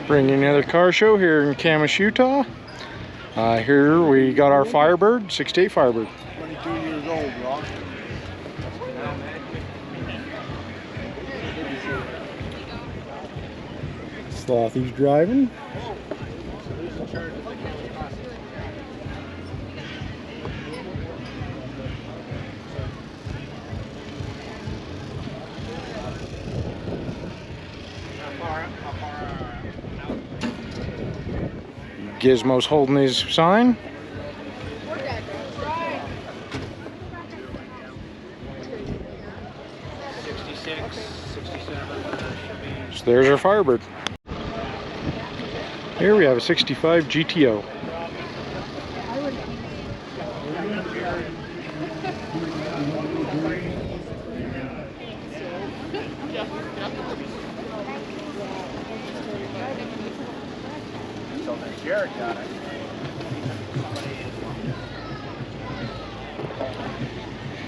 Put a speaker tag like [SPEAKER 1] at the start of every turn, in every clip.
[SPEAKER 1] Bringing another car show here in Kamas, Utah. Here we got our Firebird, 68 Firebird.
[SPEAKER 2] 22 years old, Rob.
[SPEAKER 1] Slothy's driving. Gizmo's holding his sign. So there's our Firebird. Here we have a 65 GTO.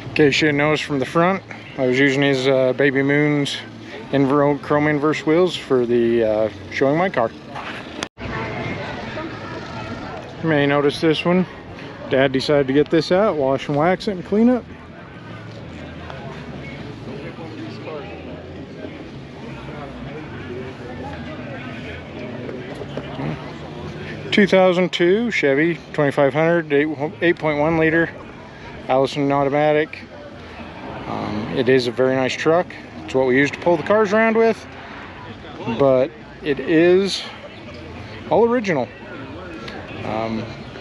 [SPEAKER 1] In case you didn't notice from the front, I was using his Baby Moon's chrome inverse wheels for the showing my car. You may notice this one. Dad decided to get this out, wash and wax it and clean it. Hmm. 2002 Chevy 2500 8.1 liter Allison automatic. It is a very nice truck. It's what we use to pull the cars around with, but it is all original.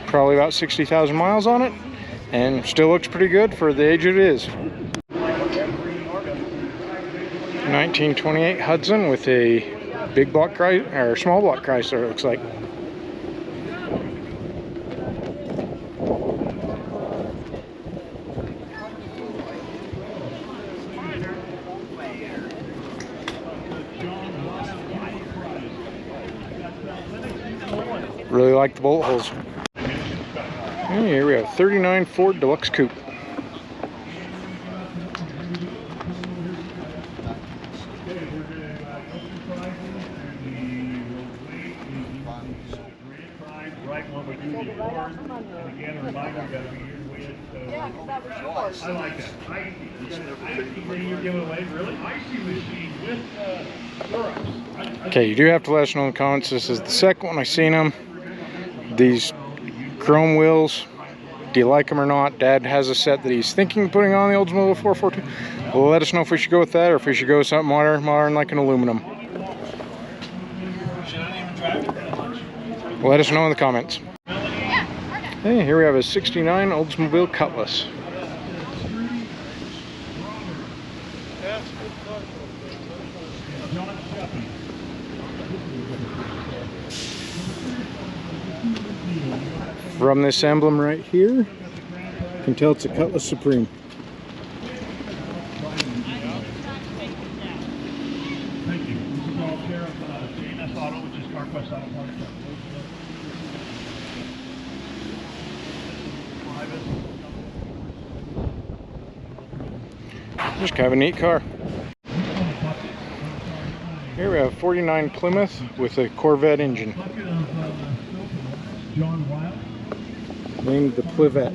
[SPEAKER 1] Probably about 60,000 miles on it, and still looks pretty good for the age it is. 1928 Hudson with a big block or small block Chrysler, it looks like. Really like the bolt holes. And here we have 39 Ford Deluxe Coupe. Okay, you do have to let us know in the comments. This is the second one I've seen them. These chrome wheels, do you like them or not? Dad has a set that he's thinking of putting on the Oldsmobile 442. Well, let us know if we should go with that or if we should go with something modern like an aluminum. Let us know in the comments. Hey, here we have a 69 Oldsmobile Cutlass. From this emblem right here, you can tell it's a Cutlass Supreme.
[SPEAKER 3] Thank you. This is all care of JNS Auto, which is Carquest Auto Parts.
[SPEAKER 1] Just kind of a neat car. Here we have 49 Plymouth with a Corvette engine. Named the Plivette.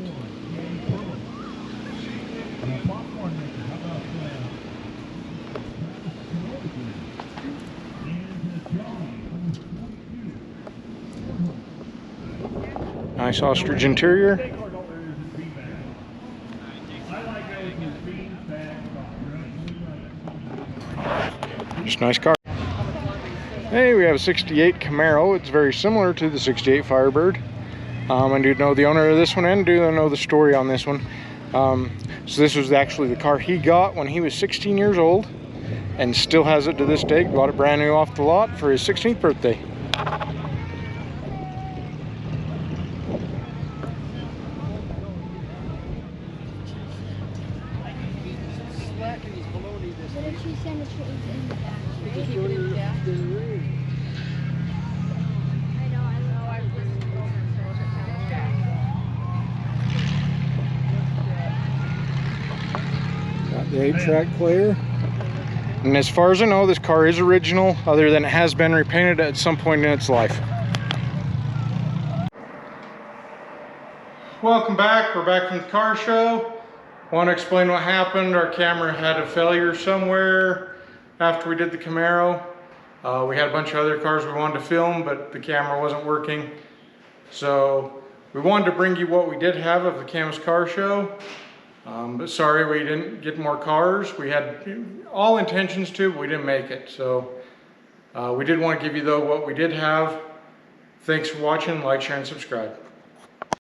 [SPEAKER 1] Nice ostrich interior. Just a nice car. Hey, we have a 68 Camaro. It's very similar to the 68 Firebird. I do know the owner of this one and do know the story on this one. So this was actually the car he got when he was 16 years old and still has it to this day. Bought it brand new off the lot for his 16th birthday. Got the 8-track player. And as far as I know, this car is original, other than it has been repainted at some point in its life. Welcome back. We're back from the car show. Want to explain what happened. Our camera had a failure somewhere after we did the Camaro. We had a bunch of other cars we wanted to film, but the camera wasn't working. So we wanted to bring you what we did have of the Kamas car show. But sorry we didn't get more cars. We had all intentions to, but we didn't make it. So we did want to give you though what we did have. Thanks for watching. Like, share, and subscribe.